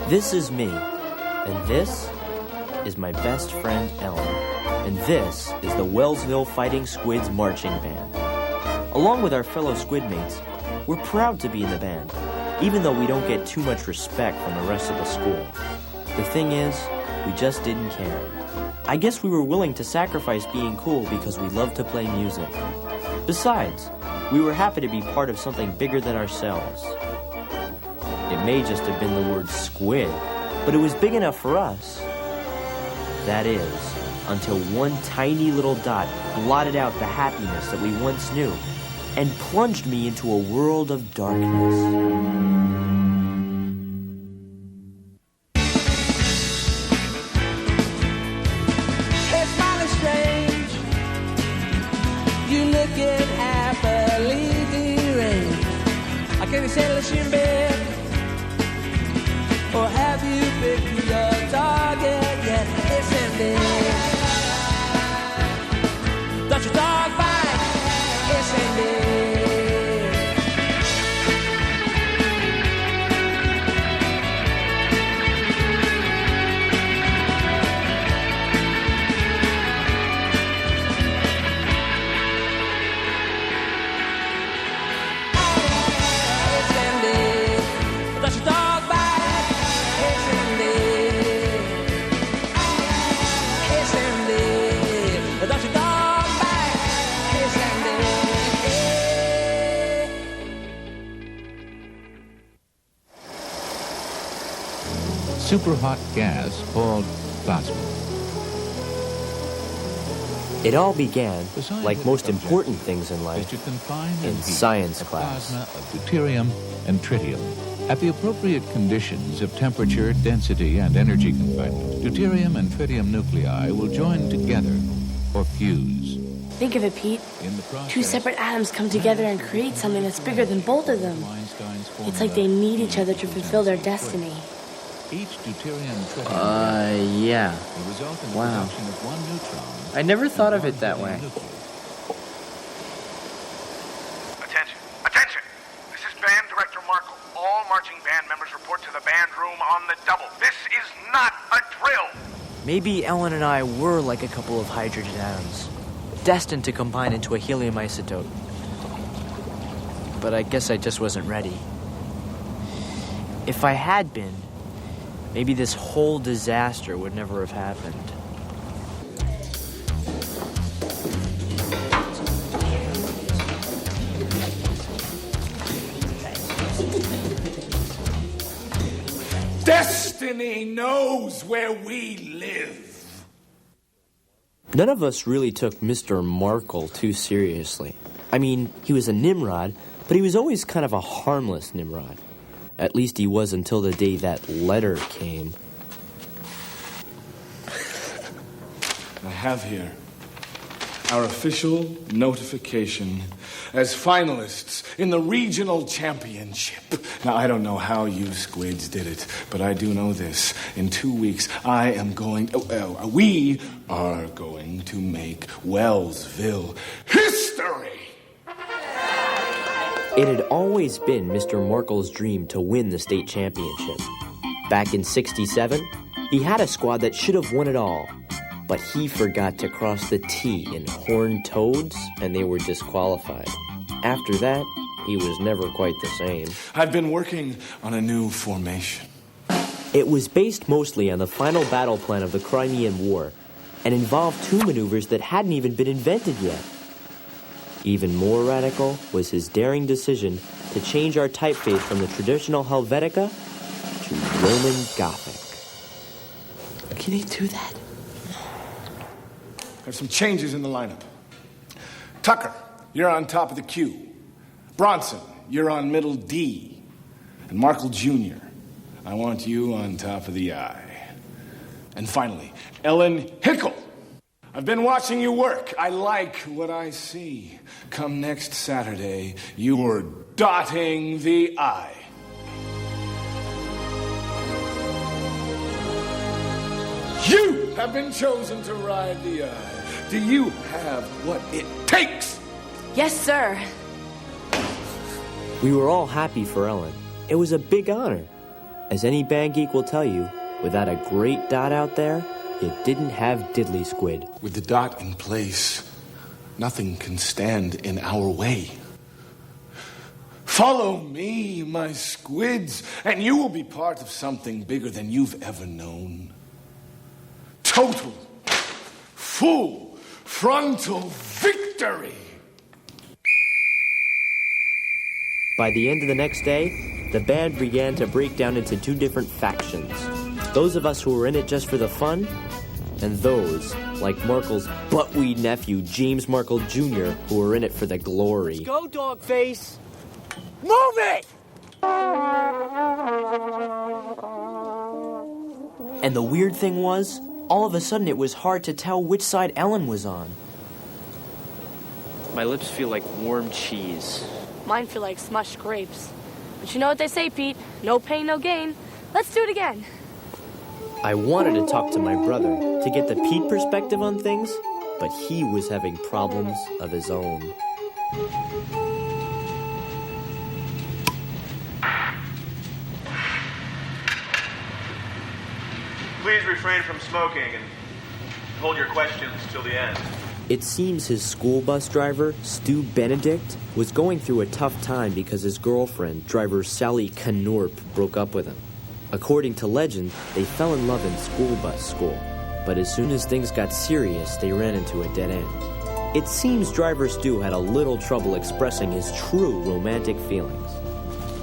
This is me, and this is my best friend Ellen, and this is the Wellsville Fighting Squids Marching Band. Along with our fellow squid mates, we're proud to be in the band, even though we don't get too much respect from the rest of the school. The thing is, we just didn't care. I guess we were willing to sacrifice being cool because we love to play music. Besides, we were happy to be part of something bigger than ourselves. It may just have been the word squid, but it was big enough for us. That is, until one tiny little dot blotted out the happiness that we once knew and plunged me into a world of darkness. Looking happily deranged. Can you settle in bed? Or have you picked your target yet? It's ending. Don't your dog bite? It's ending. Super hot gas called plasma. It all began, like most important things in life, in science class. Plasma of deuterium and tritium. At the appropriate conditions of temperature, density, and energy confinement, deuterium and tritium nuclei will join together or fuse. Think of it, Pete. Two separate atoms come together and create something that's bigger than both of them. It's like they need each other to fulfill their destiny. Each deuterium yeah. Wow. I never thought of it that way. Attention, attention! This is Band Director Markle. All marching band members report to the band room on the double. This is not a drill! Maybe Ellen and I were like a couple of hydrogen atoms, destined to combine into a helium isotope. But I guess I just wasn't ready. If I had been, maybe this whole disaster would never have happened. Destiny knows where we live. None of us really took Mr. Markle too seriously. I mean, he was a Nimrod, but he was always kind of a harmless Nimrod. At least he was until the day that letter came. I have here our official notification as finalists in the regional championship. Now, I don't know how you squids did it, but I do know this. In 2 weeks, we are going to make Wellsville history! It had always been Mr. Markle's dream to win the state championship. Back in '67, he had a squad that should have won it all, but he forgot to cross the T in horned toads, and they were disqualified. After that, he was never quite the same. I've been working on a new formation. It was based mostly on the final battle plan of the Crimean War, and involved two maneuvers that hadn't even been invented yet. Even more radical was his daring decision to change our typeface from the traditional Helvetica to Roman Gothic. Can you do that? There's some changes in the lineup. Tucker, you're on top of the Q. Bronson, you're on middle D. And Markle Jr., I want you on top of the I. And finally, Ellen Hickle. I've been watching you work. I like what I see. Come next Saturday, you're dotting the I. You have been chosen to ride the I. Do you have what it takes? Yes, sir. We were all happy for Ellen. It was a big honor. As any band geek will tell you, without a great dot out there, it didn't have diddly squid. With the dot in place, nothing can stand in our way. Follow me, my squids, and you will be part of something bigger than you've ever known. Total, full, frontal victory! By the end of the next day, the band began to break down into two different factions. Those of us who were in it just for the fun, and those, like Markle's buttweed nephew, James Markle Jr., who were in it for the glory. Let's go, Dogface! Move it! And the weird thing was, all of a sudden it was hard to tell which side Ellen was on. My lips feel like warm cheese. Mine feel like smushed grapes. But you know what they say, Pete? No pain, no gain. Let's do it again. I wanted to talk to my brother to get the Pete perspective on things, but he was having problems of his own. Please refrain from smoking and hold your questions till the end. It seems his school bus driver, Stu Benedict, was going through a tough time because his girlfriend, driver Sally Knorp, broke up with him. According to legend, they fell in love in school, but as soon as things got serious, they ran into a dead end. It seems driver Stu had a little trouble expressing his true romantic feelings.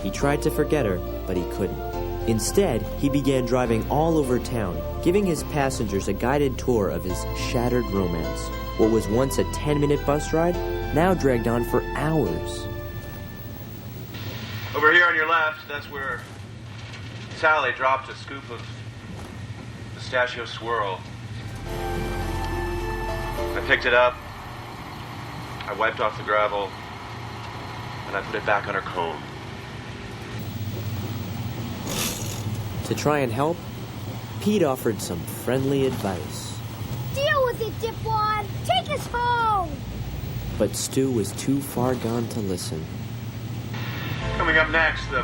He tried to forget her, but he couldn't. Instead, he began driving all over town, giving his passengers a guided tour of his shattered romance. What was once a 10-minute bus ride now dragged on for hours. Over here on your left, that's where Sally dropped a scoop of pistachio swirl. I picked it up, I wiped off the gravel, and I put it back on her cone. To try and help, Pete offered some friendly advice. Deal with it, dipwad! Take us home! But Stu was too far gone to listen. Coming up next, the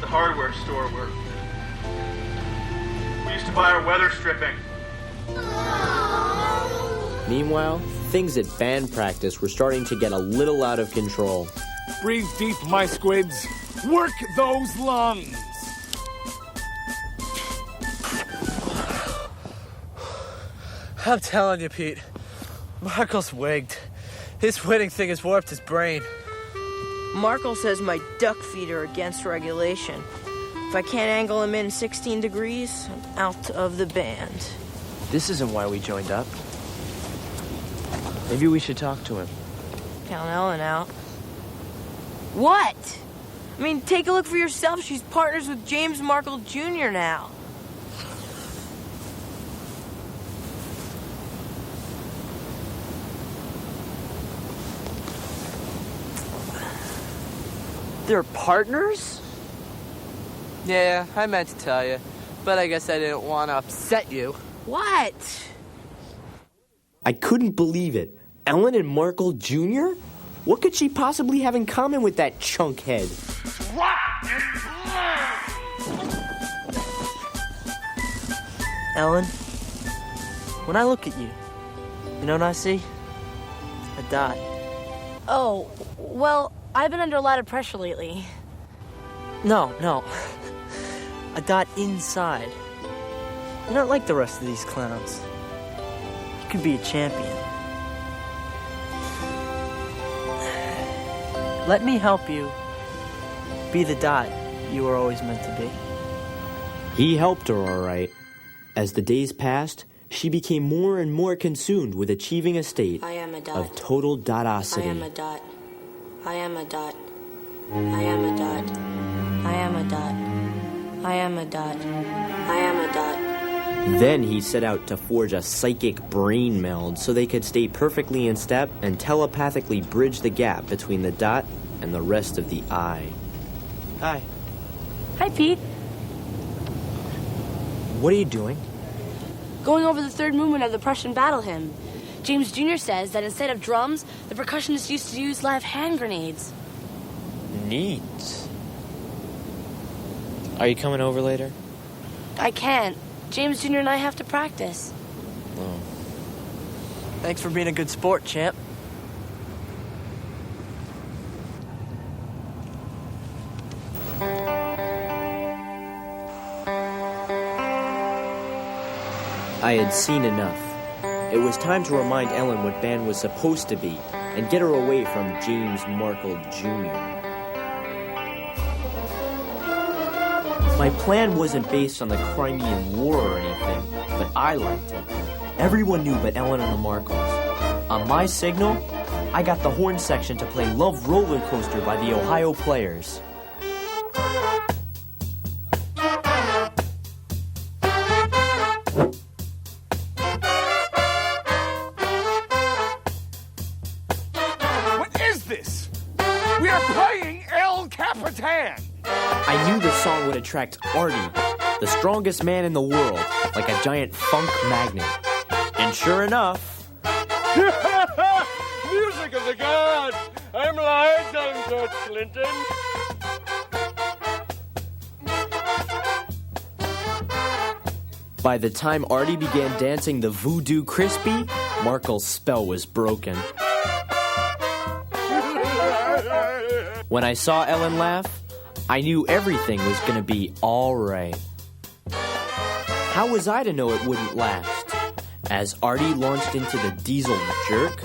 hardware store where we used to buy our weather stripping. Meanwhile, things at band practice were starting to get a little out of control. Breathe deep, my squids. Work those lungs. I'm telling you, Pete. Markle's wigged. His winning thing has warped his brain. Markle says my duck feet are against regulation. If I can't angle him in 16 degrees, I'm out of the band. This isn't why we joined up. Maybe we should talk to him. Count Ellen out. What? I mean, take a look for yourself. She's partners with James Markle Jr. now. They're partners? Yeah, I meant to tell you, but I guess I didn't want to upset you. What? I couldn't believe it. Ellen and Markle Jr.? What could she possibly have in common with that chunk head? Ellen, when I look at you, you know what I see? A dot. Oh, well, I've been under a lot of pressure lately. No. A dot inside. You're not like the rest of these clowns. You could be a champion. Let me help you be the dot you were always meant to be. He helped her, all right. As the days passed, she became more and more consumed with achieving a state I am a dot. of total dotosity. I am a dot. I am a dot. I am a dot. I am a dot. I am a dot. I am a dot. Then he set out to forge a psychic brain meld so they could stay perfectly in step and telepathically bridge the gap between the dot and the rest of the eye. Hi. Hi, Pete. What are you doing? Going over the third movement of the Prussian battle hymn. James Jr. says that instead of drums, the percussionists used to use live hand grenades. Neat. Are you coming over later? I can't. James Jr. and I have to practice. Oh. Thanks for being a good sport, champ. I had seen enough. It was time to remind Ellen what band was supposed to be and get her away from James Markle Jr. My plan wasn't based on the Crimean War or anything, but I liked it. Everyone knew but Ellen and the Markles. On my signal, I got the horn section to play Love Roller Coaster by the Ohio Players. What is this? We are playing El Capitan! I knew the song would attract Artie, the strongest man in the world, like a giant funk magnet. And sure enough... Music of the gods! I'm live, George Clinton. By the time Artie began dancing the Voodoo Crispy, Markle's spell was broken. When I saw Ellen laugh, I knew everything was gonna be all right. How was I to know it wouldn't last? As Artie launched into the diesel jerk,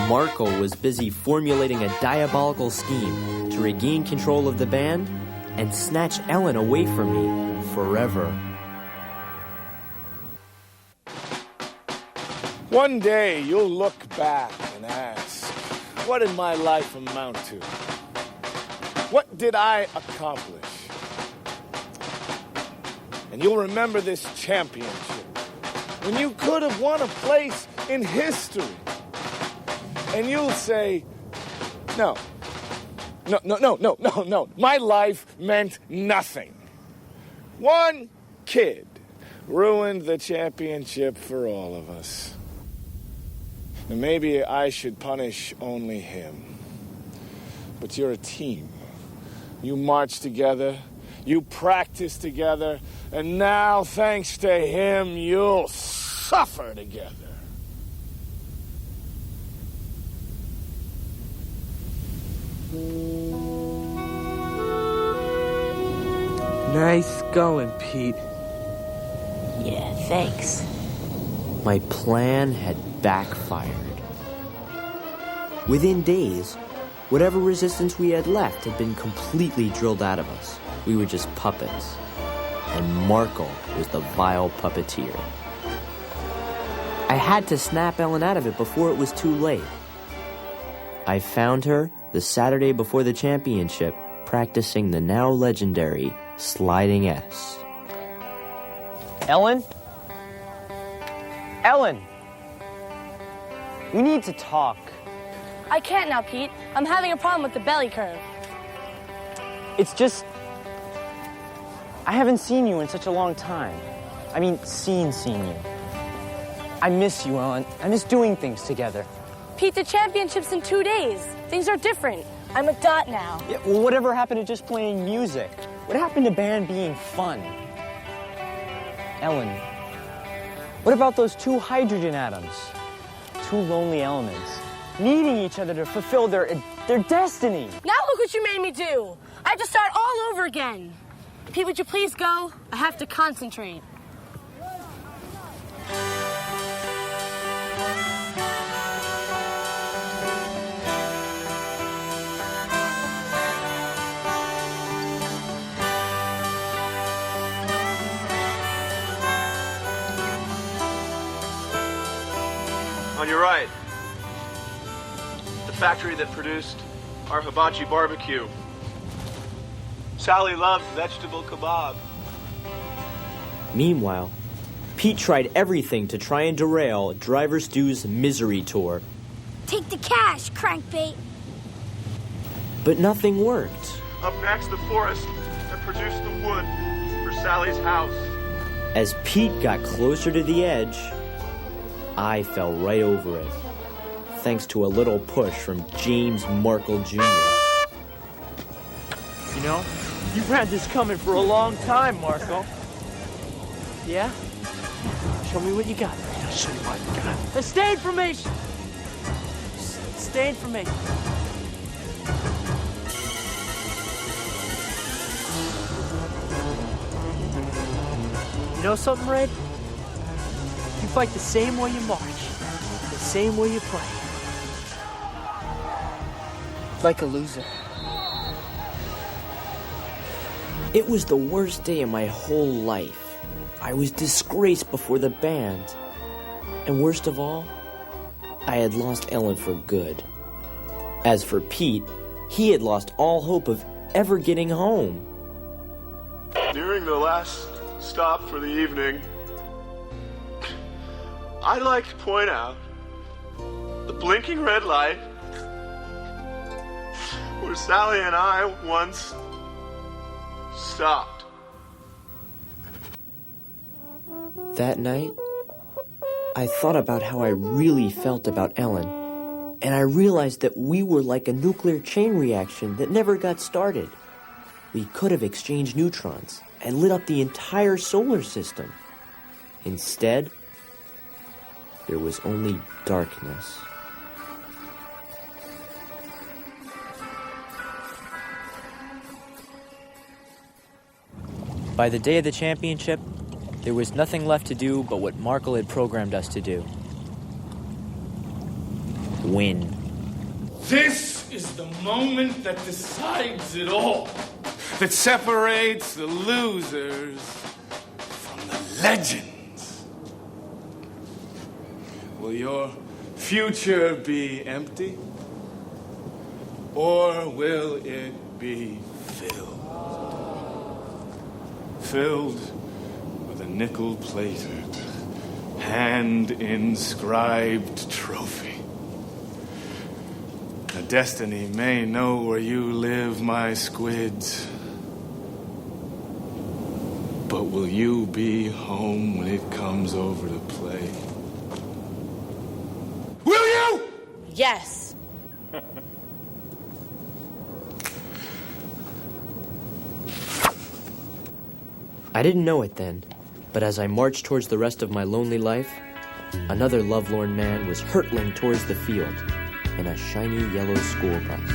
Markle was busy formulating a diabolical scheme to regain control of the band and snatch Ellen away from me forever. One day you'll look back and ask, what did my life amount to? What did I accomplish? And you'll remember this championship when you could have won a place in history. And you'll say, no. My life meant nothing. One kid ruined the championship for all of us. And maybe I should punish only him. But you're a team. You march together, you practice together, and now, thanks to him, you'll suffer together. Nice going, Pete. Yeah, thanks. My plan had backfired. Within days, whatever resistance we had left had been completely drilled out of us. We were just puppets. And Markle was the vile puppeteer. I had to snap Ellen out of it before it was too late. I found her the Saturday before the championship, practicing the now legendary Sliding S. Ellen? Ellen! We need to talk. I can't now, Pete. I'm having a problem with the belly curve. It's just... I haven't seen you in such a long time. I mean, seen you. I miss you, Ellen. I miss doing things together. Pete, the championship's in 2 days. Things are different. I'm a dot now. Yeah, well, whatever happened to just playing music? What happened to band being fun? Ellen, what about those two hydrogen atoms? Two lonely elements, needing each other to fulfill their destiny. Now look what you made me do. I have to start all over again. Pete, would you please go? I have to concentrate. On your right, the factory that produced our hibachi barbecue. Sally loved vegetable kebab. Meanwhile, Pete tried everything to try and derail Driver Stu's misery tour. Take the cash, crankbait. But nothing worked. Up next, the forest that produced the wood for Sally's house. As Pete got closer to the edge, I fell right over it, thanks to a little push from James Markle Jr. You know, You've had this coming for a long time, Marco. Yeah? Show me what you got. I'll show you what you got. Stay in formation. Stay in formation. You know something, Red? You fight the same way you march, the same way you play. Like a loser. It was the worst day of my whole life. I was disgraced before the band. And worst of all, I had lost Ellen for good. As for Pete, he had lost all hope of ever getting home. Nearing the last stop for the evening, I'd like to point out the blinking red light where Sally and I once stopped. That night, I thought about how I really felt about Ellen, and I realized that we were like a nuclear chain reaction that never got started. We could have exchanged neutrons and lit up the entire solar system. Instead, there was only darkness. By the day of the championship, there was nothing left to do but what Markle had programmed us to do. Win. This is the moment that decides it all. That separates the losers from the legends. Will your future be empty? Or will it be filled? Filled with a nickel-plated, hand-inscribed trophy. The destiny may know where you live, my squids. But will you be home when it comes over to play? Will you? Yes. I didn't know it then, but as I marched towards the rest of my lonely life, another lovelorn man was hurtling towards the field in a shiny yellow school bus.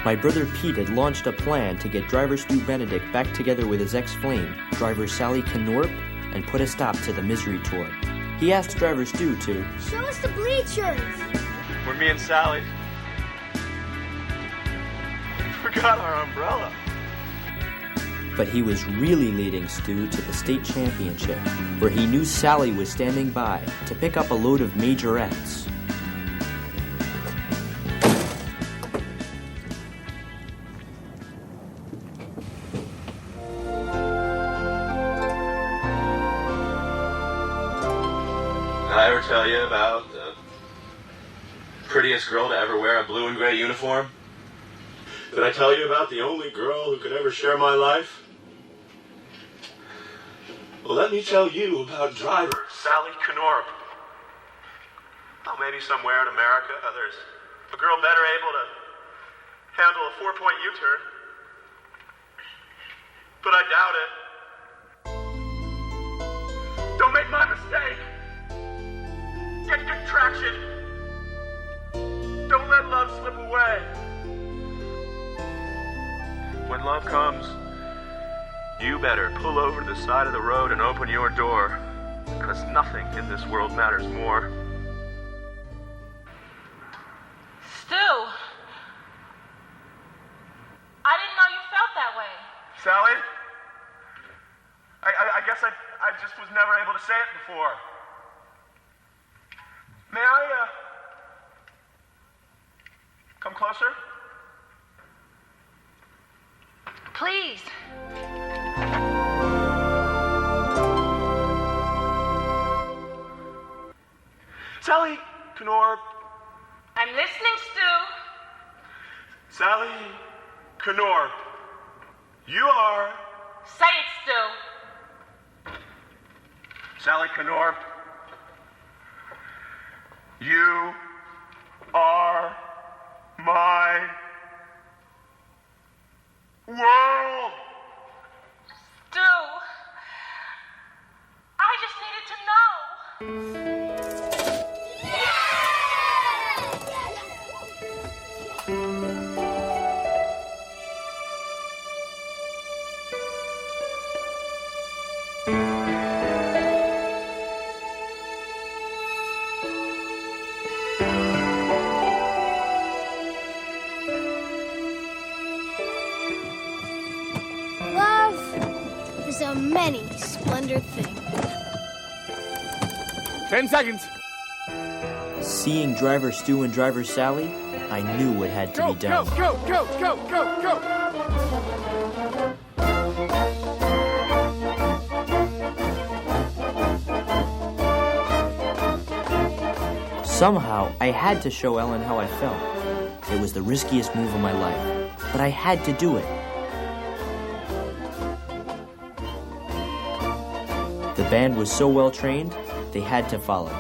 My brother Pete had launched a plan to get driver Stu Benedict back together with his ex-flame, driver Sally Knorp, and put a stop to the misery tour. He asked driver Stu to Show us the bleachers. Where me and Sally forgot our umbrella. But he was really leading Stu to the state championship, where he knew Sally was standing by to pick up a load of majorettes. Did I ever tell you about the prettiest girl to ever wear a blue and gray uniform? Did I tell you about the only girl who could ever share my life? Well, let me tell you about driver Sally Knorp. Oh, maybe somewhere in America, there's a girl better able to handle a 4-point U-turn. But I doubt it. Don't make my mistake. Get good traction. Don't let love slip away. When love comes, you better pull over to the side of the road and open your door, because nothing in this world matters more. Stu, I didn't know you felt that way. Sally? I guess I just was never able to say it before. May I, come closer? Please. Sally Knorp. I'm listening, Stu. Sally Knorp. You are... Say it, Stu. Sally Knorp. You are my world. Stu, I just needed to know. Love is a many splendid thing. 10 seconds. Seeing Driver Stu and Driver Sally, I knew it had to be done. Go. Somehow, I had to show Ellen how I felt. It was the riskiest move of my life, but I had to do it. The band was so well trained, they had to follow.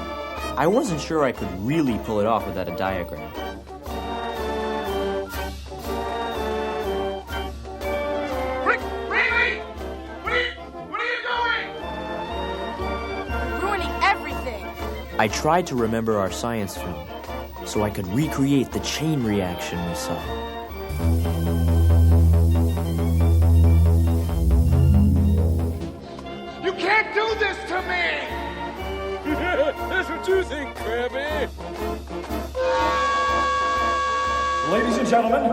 I wasn't sure I could really pull it off without a diagram. Rick! What are you doing? Ruining everything. I tried to remember our science film, so I could recreate the chain reaction we saw. You can't do this to me! That's what you think, Krabby. Ladies and gentlemen,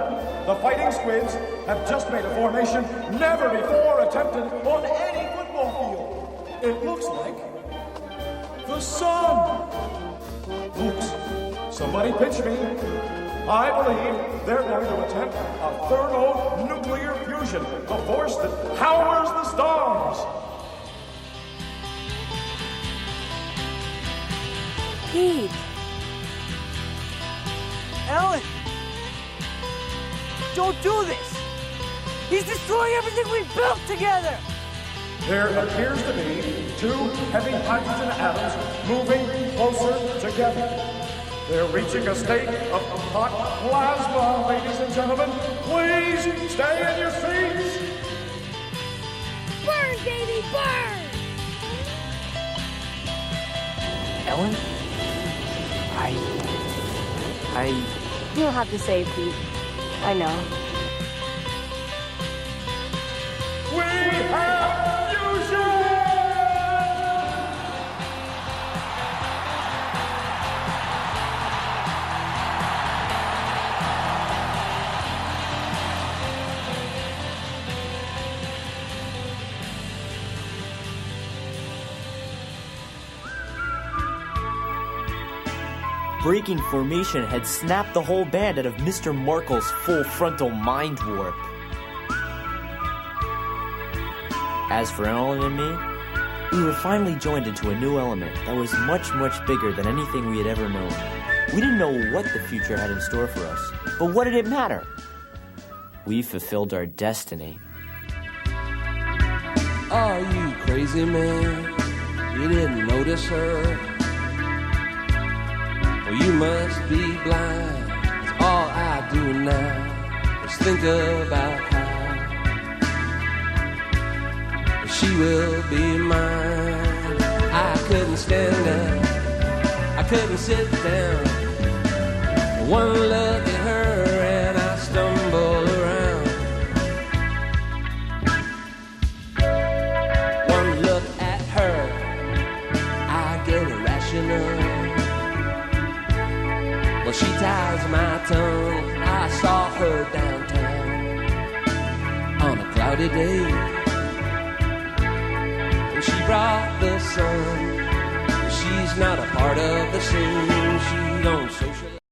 the Fighting Squids have just made a formation never before attempted on any football field. It looks like the sun. Oops, somebody pitch me. I believe they're going to attempt a thermonuclear fusion, the force that powers the stars. Pete! Ellen! Don't do this! He's destroying everything we've built together! There appears to be two heavy hydrogen atoms moving closer together. They're reaching a state of hot plasma, ladies and gentlemen. Please stay in your seats. Burn, baby, burn! Ellen? You don't have to say it, Pete. I know. We have fusion! Breaking formation had snapped the whole band out of Mr. Markle's full frontal mind warp. As for Ellen and me, we were finally joined into a new element that was much, much bigger than anything we had ever known. We didn't know what the future had in store for us, but what did it matter? We fulfilled our destiny. Oh, you crazy man, you didn't notice her. Well, you must be blind, 'cause all I do now is think about how she will be mine. I couldn't stand up, I couldn't sit down. One look at her and I stumble around. One look at her, I get irrational. Well, she ties my tongue. I saw her downtown on a cloudy day, and she brought the sun.